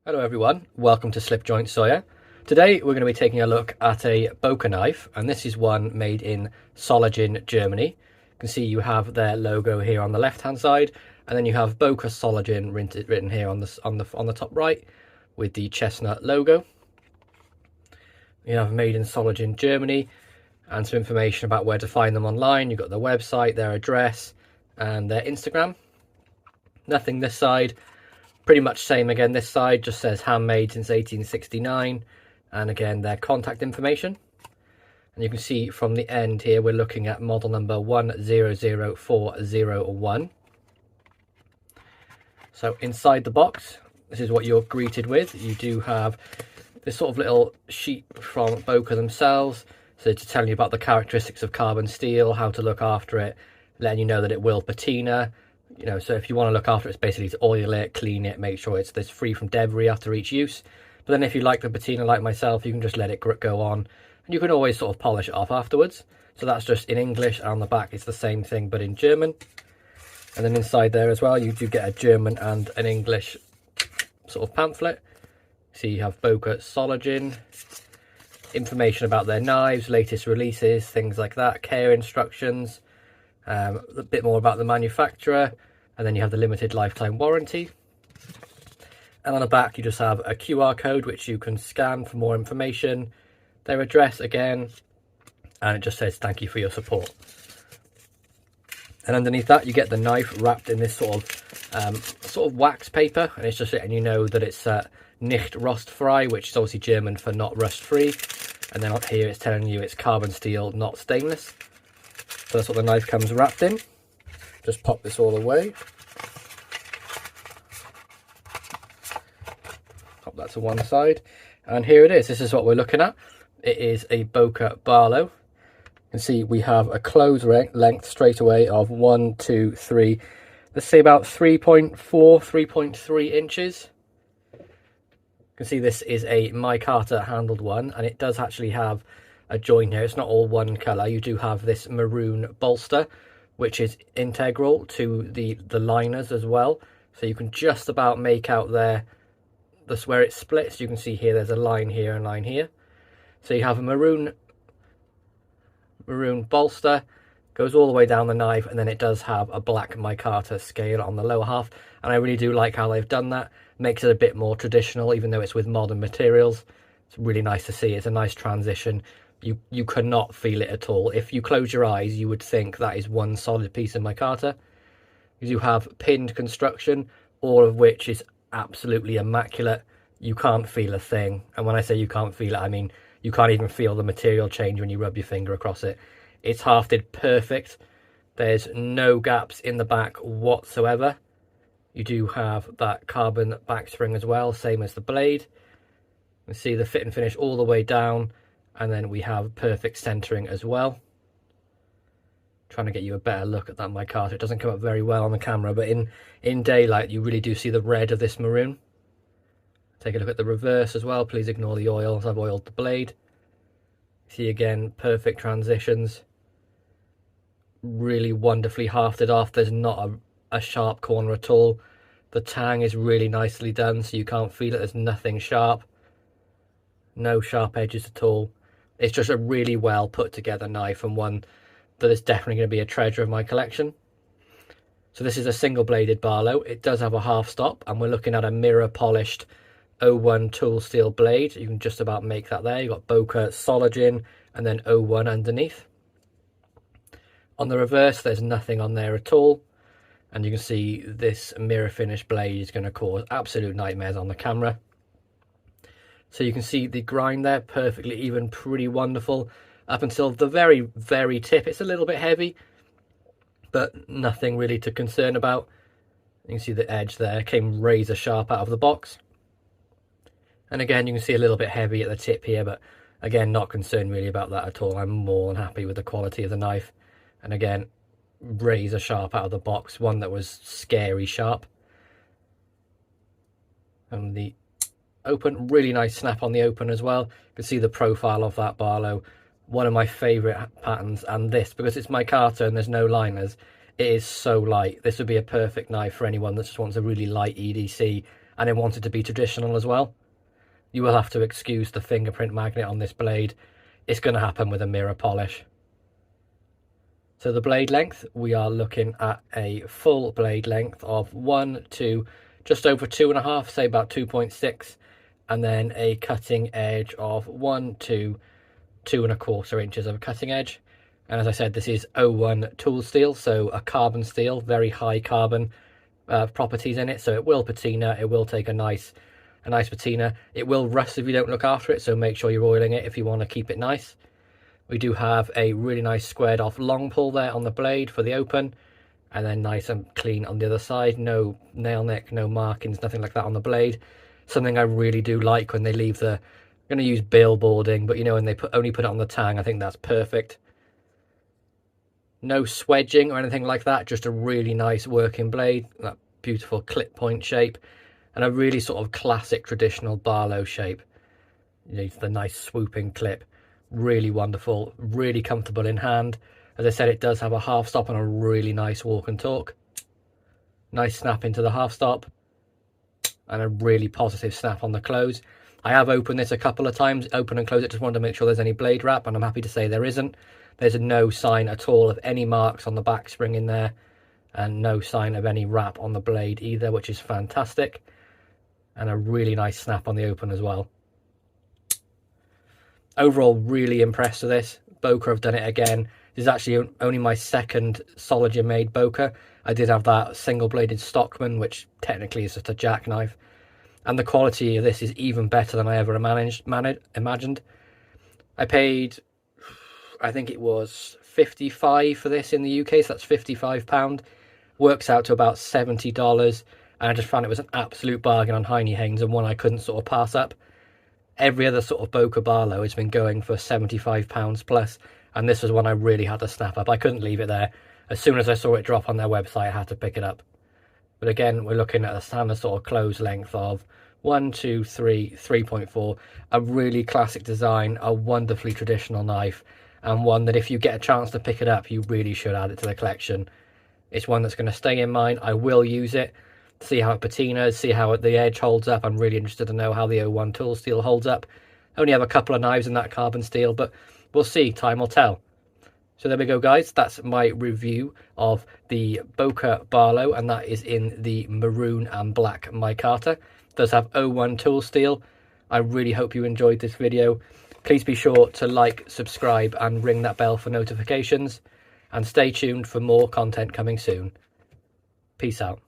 Hello everyone, welcome to Slipjoint Sawyer. Today we're going to be taking a look at a Boker knife, and this is one made in Solingen, Germany. You can see you have their logo here on the left hand side, and then you have Boker Solingen written here on the top right with the chestnut logo. You have made in Solingen, Germany, and some information about where to find them online. You've got their website, their address, and their Instagram. Nothing this side. Pretty much same again, this side just says handmade since 1869, and again their contact information. And you can see from the end here we're looking at model number 100401. So inside the box, this is what you're greeted with. You do have this sort of little sheet from Boker themselves, so to tell you about the characteristics of carbon steel, how to look after it, letting you know that it will patina. You know, so if you want to look after it, it's basically to oil it, clean it, make sure it's free from debris after each use. But then if you like the patina like myself, you can just let it go on, and you can always sort of polish it off afterwards. So that's just in English, and on the back it's the same thing but in German. And then inside there as well, you do get a German and an English sort of pamphlet. So you have Boker Solingen, information about their knives, latest releases, things like that, care instructions, a bit more about the manufacturer, and then you have the limited lifetime warranty. And on the back you just have a QR code which you can scan for more information, their address again, and it just says thank you for your support. And underneath that you get the knife wrapped in this sort of wax paper, and it's just letting you know that it's nicht rostfrei, which is obviously German for not rust free. And then up here it's telling you it's carbon steel, not stainless. So that's what the knife comes wrapped in. Just pop this all away. Pop that to one side. And here it is. This is what we're looking at. It is a Boker Barlow. You can see we have a close length straight away of 1, 2, 3. Let's say about 3.4, 3.3 inches. You can see this is a Micarta handled one, and it does actually have a joint here. It's not all one colour. You do have this maroon bolster, which is integral to the liners as well. So you can just about make out there that's where it splits. You can see here there's a line here and line here. So you have a maroon bolster, goes all the way down the knife, and then it does have a black micarta scale on the lower half. And I really do like how they've done that. Makes it a bit more traditional, even though it's with modern materials. It's really nice to see. It's a nice transition. You cannot feel it at all. If you close your eyes, you would think that is one solid piece of micarta. You have pinned construction, all of which is absolutely immaculate. You can't feel a thing. And when I say you can't feel it, I mean you can't even feel the material change when you rub your finger across it. It's hafted perfect. There's no gaps in the back whatsoever. You do have that carbon back spring as well, same as the blade. You can see the fit and finish all the way down. And then we have perfect centering as well. Trying to get you a better look at that micarta. It doesn't come up very well on the camera, but in daylight you really do see the red of this maroon. Take a look at the reverse as well. Please ignore the oil, as I've oiled the blade. See again, perfect transitions. Really wonderfully hafted off. There's not a sharp corner at all. The tang is really nicely done, so you can't feel it. There's nothing sharp. No sharp edges at all. It's just a really well put together knife, and one that is definitely going to be a treasure of my collection. So this is a single bladed Barlow. It does have a half stop, and we're looking at a mirror polished 01 tool steel blade. You can just about make that there. You've got Boker Solingen and then 01 underneath. On the reverse there's nothing on there at all, and you can see this mirror finish blade is going to cause absolute nightmares on the camera. So you can see the grind there, perfectly even, pretty wonderful. Up until the very, very tip, it's a little bit heavy, but nothing really to concern about. You can see the edge there, came razor sharp out of the box. And again, you can see a little bit heavy at the tip here, but again, not concerned really about that at all. I'm more than happy with the quality of the knife. And again, razor sharp out of the box, one that was scary sharp. And the open, really nice snap on the open as well. You can see the profile of that Barlow. One of my favourite patterns, and this, because it's micarta and there's no liners, it is so light. This would be a perfect knife for anyone that just wants a really light EDC and I want it to be traditional as well. You will have to excuse the fingerprint magnet on this blade. It's going to happen with a mirror polish. So the blade length, we are looking at a full blade length of 1 to just over 2.5, say about 2.6, and then a cutting edge of 1 to 2.25 inches of a cutting edge. And as I said, this is 01 tool steel, so a carbon steel, very high carbon properties in it. So it will patina, it will take a nice patina. It will rust if you don't look after it, so make sure you're oiling it if you want to keep it nice. We do have a really nice squared off long pull there on the blade for the open, and then nice and clean on the other side. No nail nick, no markings, nothing like that on the blade. Something I really do like when they leave the, I'm going to use billboarding, but you know, when they only put it on the tang, I think that's perfect. No swedging or anything like that, just a really nice working blade, that beautiful clip point shape, and a really sort of classic traditional Barlow shape. You know, the nice swooping clip, really wonderful, really comfortable in hand. As I said, it does have a half stop and a really nice walk and talk. Nice snap into the half stop, and a really positive snap on the close. I have opened this a couple of times, open and close it, just wanted to make sure there's any blade wrap, and I'm happy to say there isn't. There's no sign at all of any marks on the back spring in there, and no sign of any wrap on the blade either, which is fantastic. And a really nice snap on the open as well. Overall, really impressed with this. Boker have done it again. This is actually only my second Solingen made Boker. I did have that single bladed Stockman, which technically is just a jackknife. And the quality of this is even better than I ever imagined. I paid, I think it was 55 for this in the UK, so that's £55. Works out to about $70, and I just found it was an absolute bargain on Heine Haynes, and one I couldn't sort of pass up. Every other sort of Boker Barlow has been going for £75 plus, and this was one I really had to snap up. I couldn't leave it there. As soon as I saw it drop on their website, I had to pick it up. But again, we're looking at a standard sort of close length of 1, 2, 3, 3.4. A really classic design, a wonderfully traditional knife, and one that if you get a chance to pick it up, you really should add it to the collection. It's one that's going to stay in mine. I will use it, see how it patinas, see how the edge holds up. I'm really interested to know how the 01 tool steel holds up. Only have a couple of knives in that carbon steel, but we'll see, time will tell. So there we go, guys. That's my review of the Boker Barlow, and that is in the maroon and black micarta. It does have 01 tool steel. I really hope you enjoyed this video. Please be sure to like, subscribe, and ring that bell for notifications. And stay tuned for more content coming soon. Peace out.